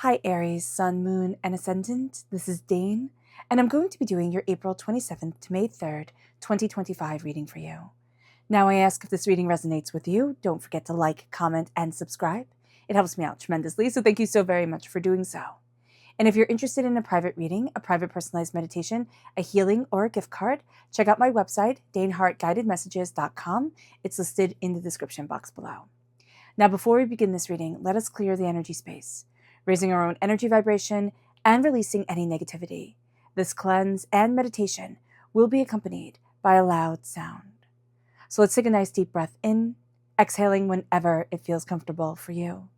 Hi Aries, Sun, Moon, and Ascendant. This is Dane, and I'm going to be doing your April 27th to May 3rd, 2025 reading for you. Now I ask if this reading resonates with you, don't forget to like, comment, and subscribe. It helps me out tremendously, so thank you so very much for doing so. And if you're interested in a private reading, a private personalized meditation, a healing, or a gift card, check out my website, daneharttarot.com. It's listed in the description box below. Now before we begin this reading, let us clear the energy space, raising our own energy vibration and releasing any negativity. This cleanse and meditation will be accompanied by a loud sound. So let's take a nice deep breath in, exhaling whenever it feels comfortable for you.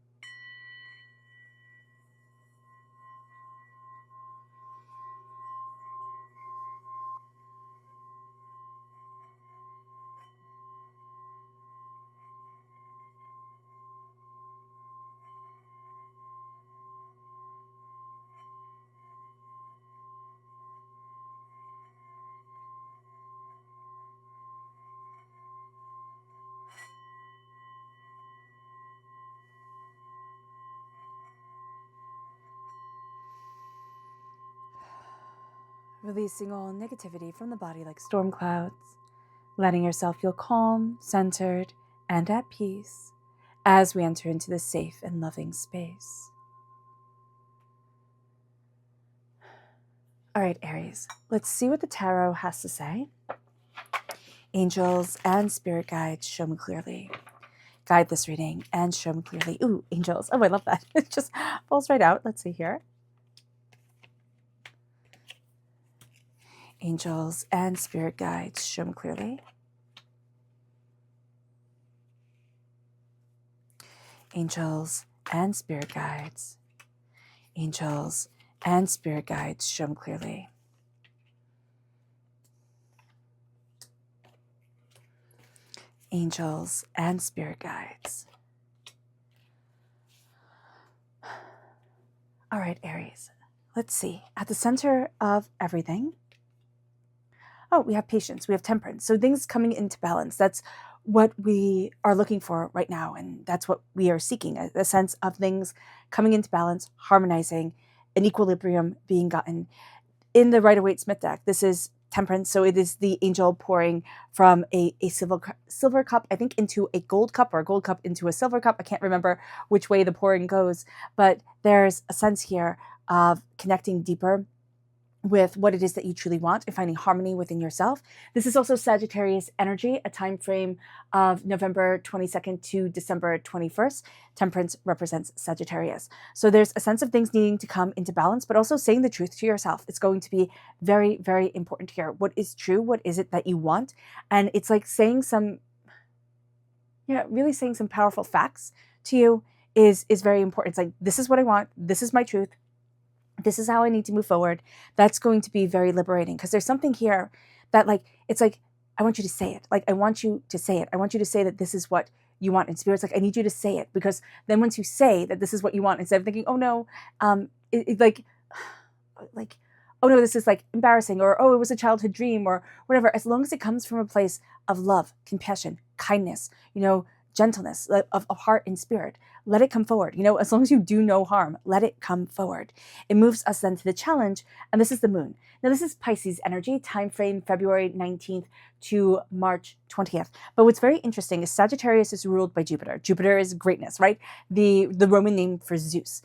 Releasing all negativity from the body like storm clouds, letting yourself feel calm, centered, and at peace as we enter into this safe and loving space. All right, Aries, let's see what the tarot has to say. Angels and spirit guides, show me clearly. Guide this reading and show me clearly. Ooh, angels. Oh, I love that. It just falls right out. Let's see here. Angels and spirit guides, show me clearly. Angels and spirit guides. Angels and spirit guides, show me clearly. Angels and spirit guides. All right, Aries, let's see. At the center of everything, we have patience, we have temperance. So things coming into balance. That's what we are looking for right now. And that's what we are seeking, a sense of things coming into balance, harmonizing, an equilibrium being gotten. In the Rider-Waite-Smith deck, this is temperance. So it is the angel pouring from a silver cup, I think, into a gold cup, or a gold cup into a silver cup. I can't remember which way the pouring goes, but there's a sense here of connecting deeper with what it is that you truly want and finding harmony within yourself. This is also Sagittarius energy, a time frame of November 22nd to December 21st. Temperance represents Sagittarius. So there's a sense of things needing to come into balance, but also saying the truth to yourself. It's going to be very, very important here. What is true? What is it that you want? And it's like saying really saying some powerful facts to you is very important. It's like, this is what I want. This is my truth. This is how I need to move forward. That's going to be very liberating, because there's something here that, like, it's like, I want you to say it. Like, I want you to say it. I want you to say that this is what you want. And Spirit's like, I need you to say it, because then once you say that this is what you want, instead of thinking, oh no, like, oh no, this is like embarrassing, or oh, it was a childhood dream, or whatever. As long as it comes from a place of love, compassion, kindness, gentleness of heart and spirit, let it come forward. As long as you do no harm, let it come forward. It moves us then to the challenge, and this is the moon. Now, this is Pisces energy, time frame February 19th to March 20th. But what's very interesting is Sagittarius is ruled by Jupiter. Jupiter is greatness, right? The Roman name for Zeus.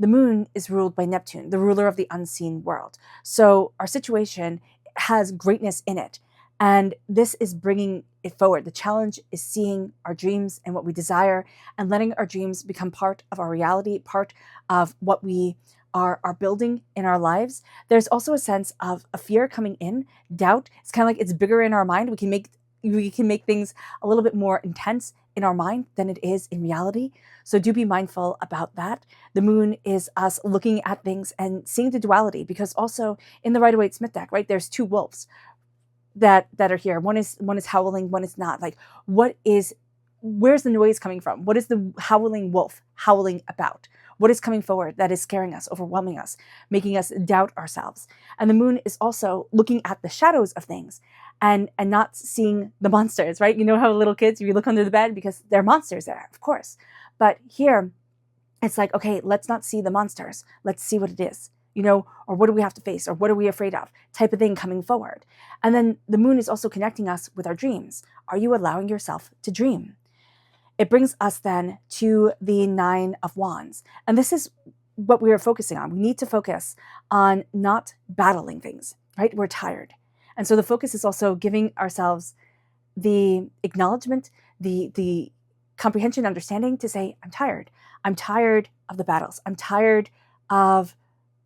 The moon is ruled by Neptune, the ruler of the unseen world. So our situation has greatness in it. And this is bringing it forward. The challenge is seeing our dreams and what we desire, and letting our dreams become part of our reality, part of what we are building in our lives. There's also a sense of a fear coming in, doubt. It's kind of like it's bigger in our mind. We can make things a little bit more intense in our mind than it is in reality. So do be mindful about that. The moon is us looking at things and seeing the duality, because also in the Rider-Waite-Smith deck, right, there's two wolves that are here. One is howling, one is not. Like, where's the noise coming from? What is the howling wolf howling about? What is coming forward that is scaring us, overwhelming us, making us doubt ourselves? And the moon is also looking at the shadows of things and not seeing the monsters, right? You know how little kids, you look under the bed because there are monsters there, of course. But here, It's like, okay, let's not see the monsters. Let's see what it is, or what do we have to face, or what are we afraid of, type of thing coming forward. And then the moon is also connecting us with our dreams. Are you allowing yourself to dream? It brings us then to the 9 of Wands. And this is what we are focusing on. We need to focus on not battling things, right? We're tired. And so the focus is also giving ourselves the acknowledgement, the comprehension, understanding to say, I'm tired. I'm tired of the battles. I'm tired of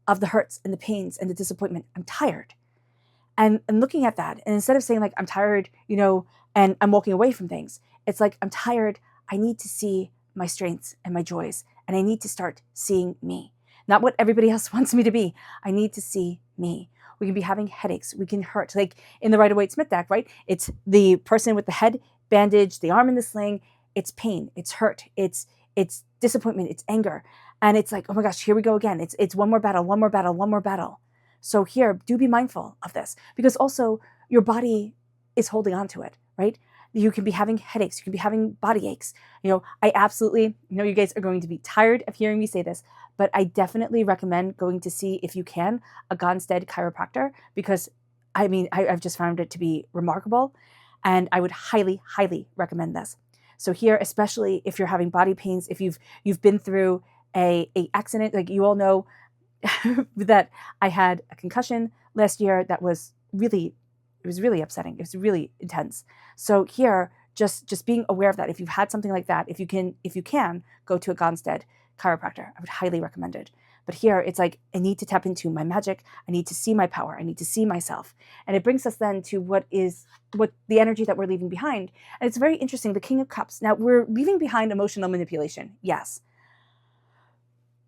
the hurts and the pains and the disappointment. I'm tired. And looking at that, and instead of saying like, I'm tired, and I'm walking away from things, it's like, I'm tired. I need to see my strengths and my joys, and I need to start seeing me. Not what everybody else wants me to be. I need to see me. We can be having headaches. We can hurt. Like in the Rider-Waite-Smith deck, right? It's the person with the head bandage, the arm in the sling. It's pain. It's hurt. It's disappointment. It's anger. And it's like, oh my gosh, here we go again. It's one more battle, one more battle, one more battle. So here, do be mindful of this, because also your body is holding on to it, right? You can be having headaches. You can be having body aches. I absolutely know you guys are going to be tired of hearing me say this, but I definitely recommend going to see, if you can, a Gonstead chiropractor, because I've just found it to be remarkable, and I would highly, highly recommend this. So here, especially if you're having body pains, if you've been through a accident, like you all know that I had a concussion last year that was really upsetting. It was really intense. So here, just being aware of that. If you've had something like that, if you can go to a Gonstead chiropractor, I would highly recommend it. But here, it's like, I need to tap into my magic. I need to see my power. I need to see myself. And it brings us then to what the energy that we're leaving behind. And it's very interesting, the King of Cups. Now, we're leaving behind emotional manipulation, yes.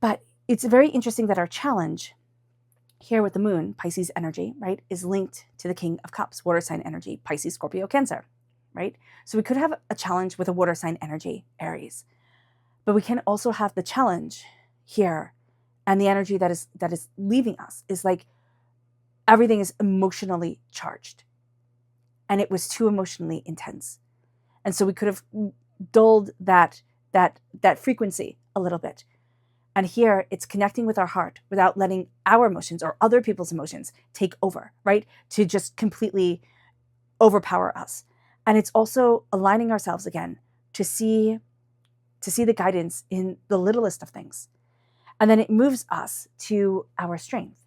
But it's very interesting that our challenge here with the moon, Pisces energy, right, is linked to the King of Cups, water sign energy, Pisces, Scorpio, Cancer, right? So we could have a challenge with a water sign energy, Aries. But we can also have the challenge here, and the energy that is leaving us is like, everything is emotionally charged. And it was too emotionally intense. And so we could have dulled that frequency a little bit. And here, it's connecting with our heart without letting our emotions or other people's emotions take over, right? To just completely overpower us. And it's also aligning ourselves again to see the guidance in the littlest of things. And then it moves us to our strength.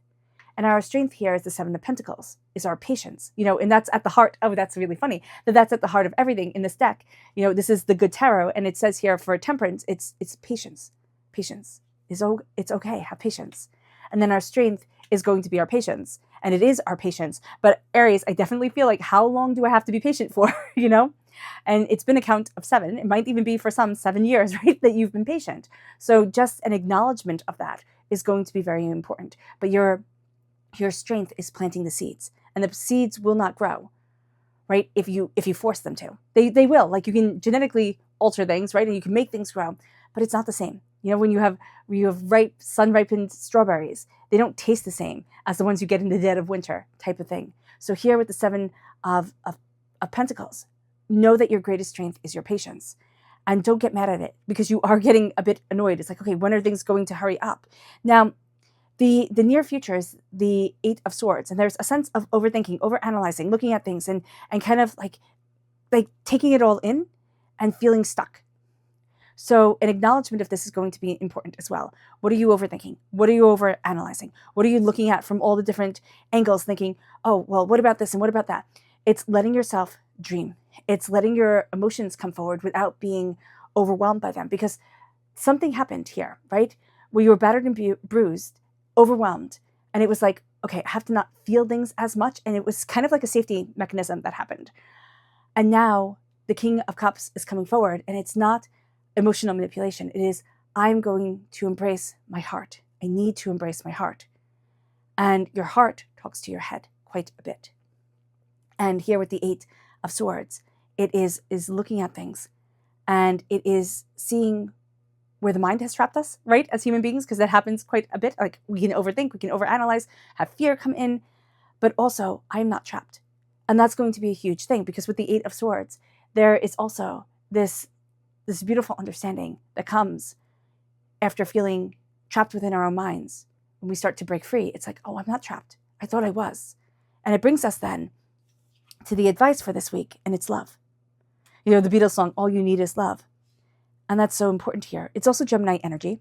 And our strength here is the 7 of Pentacles, is our patience, and that's at the heart. Oh, that's really funny. That's at the heart of everything in this deck. This is the good tarot. And it says here for temperance, it's patience. Patience. It's okay, have patience. And then our strength is going to be our patience, and it is our patience. But Aries, I definitely feel like, how long do I have to be patient for, And it's been a count of 7. It might even be for some 7 years, right, that you've been patient. So just an acknowledgement of that is going to be very important. But your strength is planting the seeds, and the seeds will not grow, right, if you force them to. They will. Like, you can genetically alter things, right, and you can make things grow, but it's not the same. When you have ripe, sun-ripened strawberries, they don't taste the same as the ones you get in the dead of winter, type of thing. So here with the 7 of Pentacles, know that your greatest strength is your patience. And don't get mad at it, because you are getting a bit annoyed. It's like, okay, when are things going to hurry up? Now, the near future is the 8 of Swords, and there's a sense of overthinking, overanalyzing, looking at things, and kind of like taking it all in and feeling stuck. So an acknowledgement of this is going to be important as well. What are you overthinking? What are you overanalyzing? What are you looking at from all the different angles, thinking, oh, well, what about this and what about that? It's letting yourself dream. It's letting your emotions come forward without being overwhelmed by them, because something happened here, right? Where you were battered and bruised, overwhelmed, and it was like, okay, I have to not feel things as much, and it was kind of like a safety mechanism that happened. And now the King of Cups is coming forward, and it's not emotional manipulation. It is, I'm going to embrace my heart. I need to embrace my heart. And your heart talks to your head quite a bit. And here with the 8 of Swords, it is looking at things, and it is seeing where the mind has trapped us, right, as human beings, because that happens quite a bit. Like, we can overthink, we can overanalyze, have fear come in, but also, I'm not trapped. And that's going to be a huge thing, because with the 8 of Swords, there is also this beautiful understanding that comes after feeling trapped within our own minds, when we start to break free, it's like, oh, I'm not trapped. I thought I was. And it brings us then to the advice for this week, and it's love. You know, the Beatles song, All You Need Is Love. And that's so important here. It's also Gemini energy.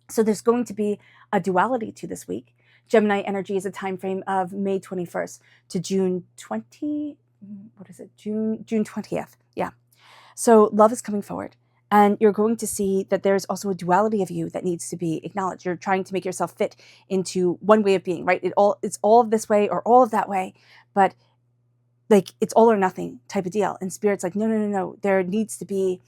So there's going to be a duality to this week. Gemini energy is a time frame of May 21st to June 20, what is it? June 20th. Yeah. So love is coming forward. And you're going to see that there's also a duality of you that needs to be acknowledged. You're trying to make yourself fit into one way of being, right? It's all of this way or all of that way, but like it's all or nothing type of deal. And Spirit's like, no. There needs to be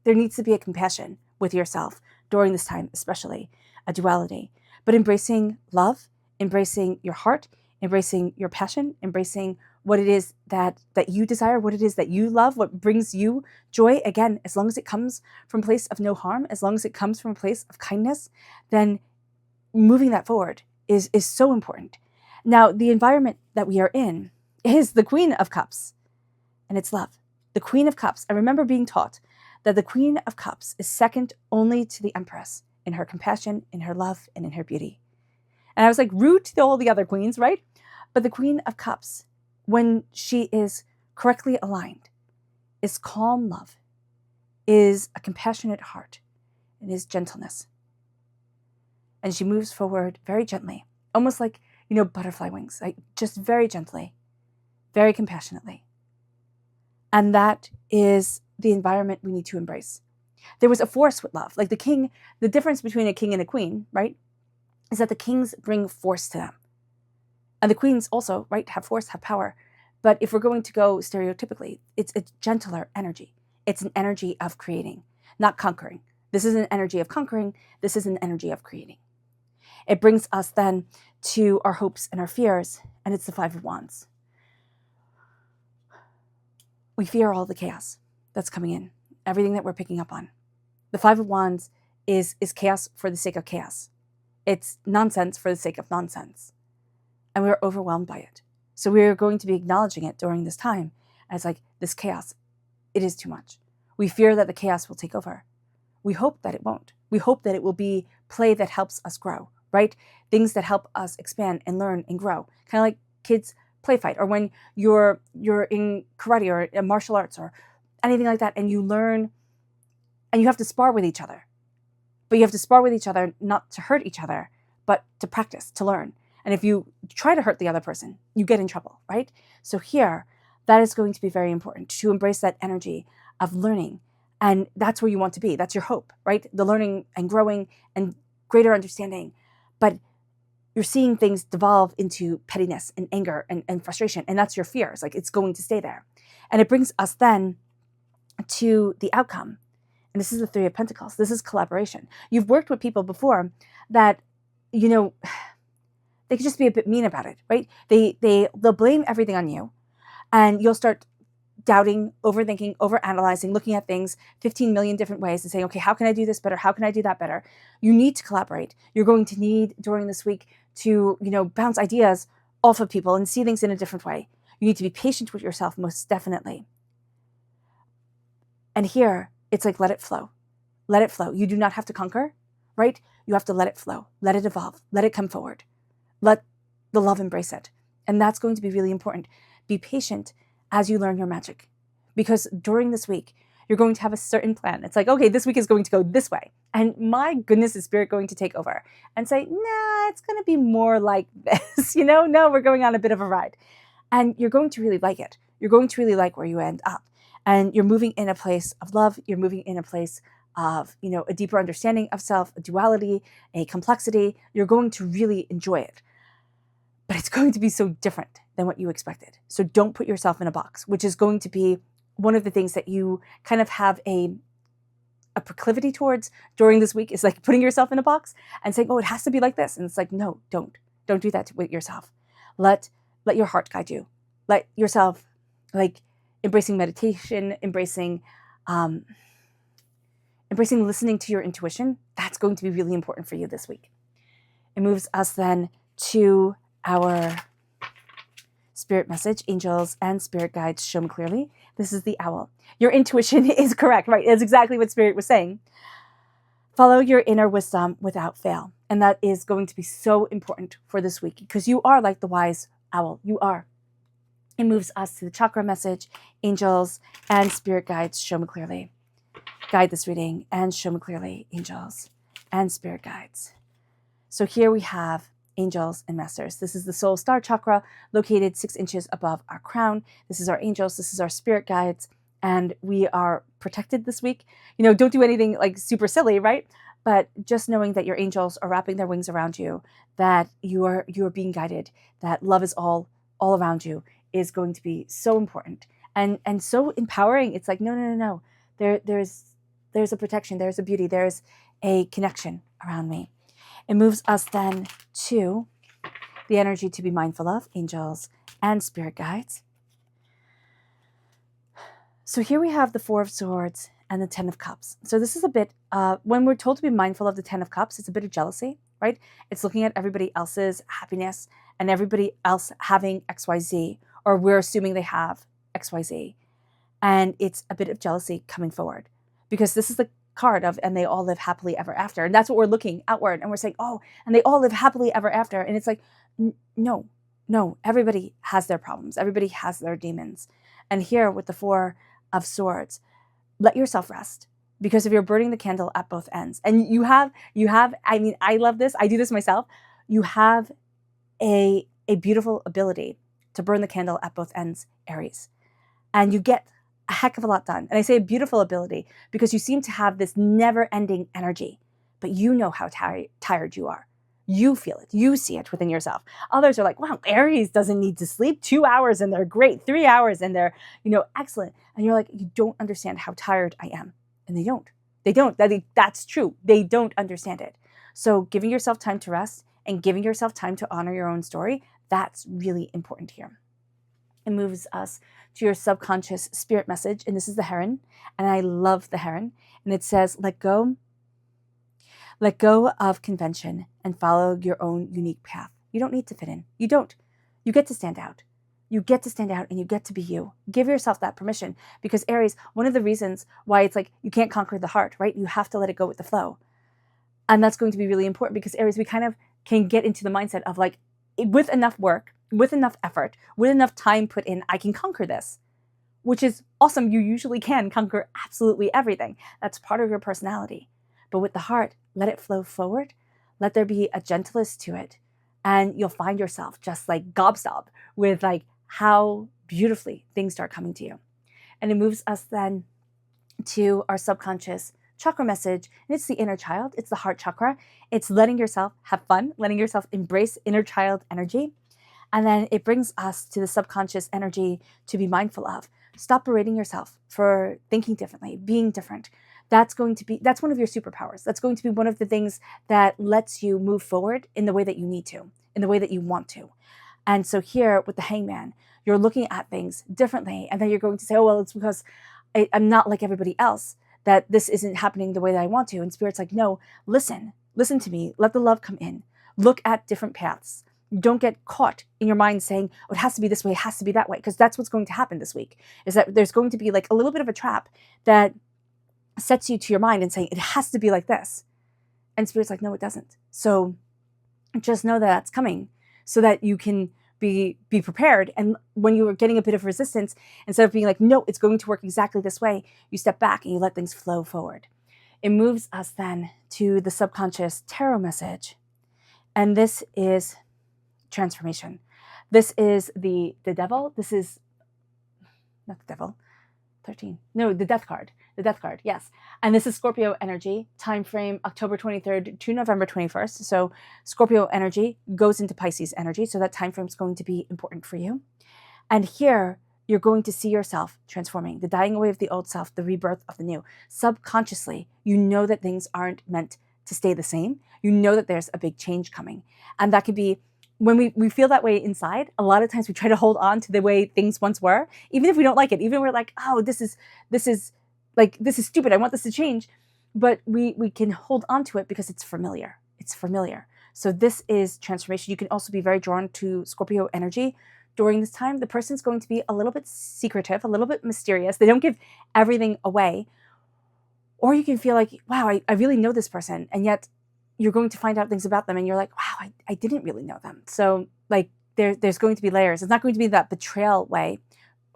a compassion with yourself during this time, especially a duality. But embracing love, embracing your heart, embracing your passion, embracing what it is that you desire, what it is that you love, what brings you joy. Again, as long as it comes from a place of no harm, as long as it comes from a place of kindness, then moving that forward is so important. Now, the environment that we are in is the Queen of Cups, and it's love. The Queen of Cups. I remember being taught that the Queen of Cups is second only to the Empress in her compassion, in her love, and in her beauty. And I was like, rude to all the other queens, right? But the Queen of Cups, when she is correctly aligned, is calm love, is a compassionate heart, and is gentleness. And she moves forward very gently, almost like, butterfly wings, like just very gently, very compassionately. And that is the environment we need to embrace. There was a force with love. Like the difference between a king and a queen, right, is that the kings bring force to them. And the queens also, right, have force, have power. But if we're going to go stereotypically, it's a gentler energy. It's an energy of creating, not conquering. This is an energy of conquering. This is an energy of creating. It brings us then to our hopes and our fears, and it's the Five of Wands. We fear all the chaos that's coming in, everything that we're picking up on. The Five of Wands is chaos for the sake of chaos. It's nonsense for the sake of nonsense. And we're overwhelmed by it. So we're going to be acknowledging it during this time as like this chaos. It is too much. We fear that the chaos will take over. We hope that it won't. We hope that it will be play that helps us grow, right? Things that help us expand and learn and grow. Kind of like kids play fight, or when you're in karate or in martial arts or anything like that, and you learn and you have to spar with each other. But you have to spar with each other not to hurt each other, but to practice, to learn. And if you try to hurt the other person, you get in trouble, right? So here, that is going to be very important, to embrace that energy of learning. And that's where you want to be. That's your hope, right? The learning and growing and greater understanding. But you're seeing things devolve into pettiness and anger and frustration. And that's your fear. It's like it's going to stay there. And it brings us then to the outcome. And this is the Three of Pentacles. This is collaboration. You've worked with people before that, they could just be a bit mean about it, right? They'll blame everything on you, and you'll start doubting, overthinking, overanalyzing, looking at things 15 million different ways and saying, okay, how can I do this better? How can I do that better? You need to collaborate. You're going to need during this week to, bounce ideas off of people and see things in a different way. You need to be patient with yourself, most definitely. And here, it's like, let it flow. Let it flow. You do not have to conquer, right? You have to let it flow. Let it evolve. Let it come forward. Let the love embrace it. And that's going to be really important. Be patient as you learn your magic. Because during this week, you're going to have a certain plan. It's like, okay, this week is going to go this way. And my goodness, is Spirit going to take over and say, nah, it's going to be more like this. No, we're going on a bit of a ride. And you're going to really like it. You're going to really like where you end up. And you're moving in a place of love. You're moving in a place of, a deeper understanding of self, a duality, a complexity. You're going to really enjoy it. But it's going to be so different than what you expected. So don't put yourself in a box, which is going to be one of the things that you kind of have a proclivity towards during this week, is like putting yourself in a box and saying, oh, it has to be like this. And it's like, no, don't do that with yourself. Let your heart guide you. Let yourself, like, embracing meditation, embracing listening to your intuition. That's going to be really important for you this week. It moves us then to our spirit message. Angels and spirit guides show me clearly. This is the owl. Your intuition is correct, right? That's exactly what Spirit was saying. Follow your inner wisdom without fail. And that is going to be so important for this week because you are like the wise owl. You are. It moves us to the chakra message, angels and spirit guides. Show me clearly. Guide this reading and show me clearly, angels and spirit guides. So here we have angels and masters. This is the soul star chakra located 6 inches above our crown. This is our angels. This is our spirit guides. And we are protected this week. You know, don't do anything like super silly, right? But just knowing that your angels are wrapping their wings around you, that you are being guided, that love is all around you is going to be so important and so empowering. It's like, no. There's a protection, there's a beauty, there's a connection around me. It moves us then to the energy to be mindful of, angels and spirit guides. So here we have the 4 of Swords and the 10 of Cups. So this is a bit, when we're told to be mindful of the 10 of Cups, it's a bit of jealousy, right? It's looking at everybody else's happiness and everybody else having XYZ, or we're assuming they have XYZ. And it's a bit of jealousy coming forward because this is the card of, and they all live happily ever after. And that's what we're looking outward and we're saying, oh, and they all live happily ever after. And it's like, no, everybody has their problems. Everybody has their demons. And here with the 4 of Swords, let yourself rest because if you're burning the candle at both ends and you have, I mean, I love this. I do this myself. You have a beautiful ability to burn the candle at both ends, Aries. And you get a heck of a lot done. And I say a beautiful ability because you seem to have this never-ending energy, but you know how tired you are. You feel it. You see it within yourself. Others are like, wow, Aries doesn't need to sleep 2 hours and they're great, 3 hours and they're, excellent. And you're like, you don't understand how tired I am. And they don't. That's true. They don't understand it. So giving yourself time to rest and giving yourself time to honor your own story, that's really important here. It moves us to your subconscious spirit message. And this is the heron. And I love the heron. And it says, let go of convention and follow your own unique path. You don't need to fit in. You don't. You get to stand out. You get to stand out and you get to be you. Give yourself that permission because Aries, one of the reasons why it's like you can't conquer the heart, right? You have to let it go with the flow. And that's going to be really important because Aries, we kind of can get into the mindset of like, with enough work, with enough effort, with enough time put in, I can conquer this, which is awesome. You usually can conquer absolutely everything. That's part of your personality. But with the heart, let it flow forward. Let there be a gentleness to it. And you'll find yourself just like gobstopped with like how beautifully things start coming to you. And it moves us then to our subconscious chakra message. And it's the inner child. It's the heart chakra. It's letting yourself have fun, letting yourself embrace inner child energy. And then it brings us to the subconscious energy to be mindful of. Stop berating yourself for thinking differently, being different. That's one of your superpowers. That's going to be one of the things that lets you move forward in the way that you need to, in the way that you want to. And so here with the hangman, you're looking at things differently. And then you're going to say, oh, well, it's because I'm not like everybody else, that this isn't happening the way that I want to. And Spirit's like, no, listen to me. Let the love come in. Look at different paths. Don't get caught in your mind saying, oh, it has to be this way, it has to be that way. Because that's what's going to happen this week, is that there's going to be like a little bit of a trap that sets you to your mind and saying, it has to be like this. And Spirit's like, no, it doesn't. So just know that that's coming so that you can be prepared. And when you are getting a bit of resistance, instead of being like, no, it's going to work exactly this way, you step back and you let things flow forward. It moves us then to the subconscious tarot message. And this is transformation. This is the devil. This is not the devil. 13. No, the death card. The death card, yes. And this is Scorpio energy, time frame October 23rd to November 21st. So Scorpio energy goes into Pisces energy. So that time frame is going to be important for you. And here you're going to see yourself transforming, the dying away of the old self, the rebirth of the new. Subconsciously, you know that things aren't meant to stay the same. You know that there's a big change coming. And that could be when we feel that way inside. A lot of times we try to hold on to the way things once were, even if we don't like it, even if we're like, oh, this is stupid. I want this to change. But we can hold on to it because it's familiar. It's familiar. So this is transformation. You can also be very drawn to Scorpio energy during this time. The person's going to be a little bit secretive, a little bit mysterious. They don't give everything away. Or you can feel like, wow, I really know this person. And yet you're going to find out things about them and you're like, wow, I didn't really know them. So like there's going to be layers. It's not going to be that betrayal way.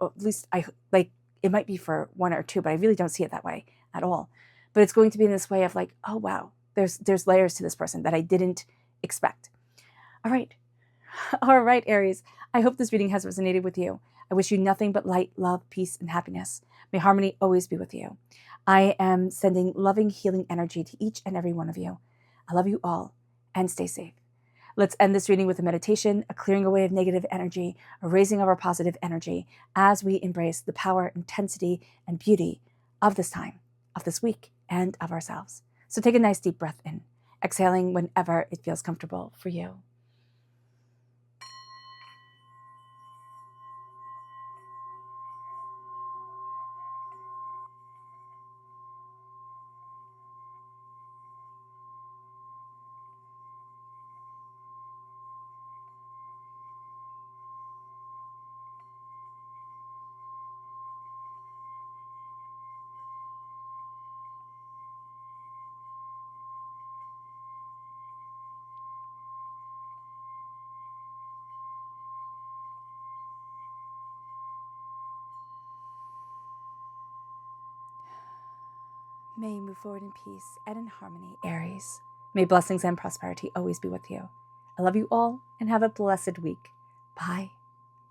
Or at least it might be for one or two, but I really don't see it that way at all. But it's going to be in this way of like, oh wow, there's layers to this person that I didn't expect. All right. All right, Aries. I hope this reading has resonated with you. I wish you nothing but light, love, peace, and happiness. May harmony always be with you. I am sending loving, healing energy to each and every one of you. I love you all, and stay safe. Let's end this reading with a meditation, a clearing away of negative energy, a raising of our positive energy as we embrace the power, intensity, and beauty of this time, of this week, and of ourselves. So take a nice deep breath in, exhaling whenever it feels comfortable for you. May you move forward in peace and in harmony, Aries. May blessings and prosperity always be with you. I love you all and have a blessed week. Bye.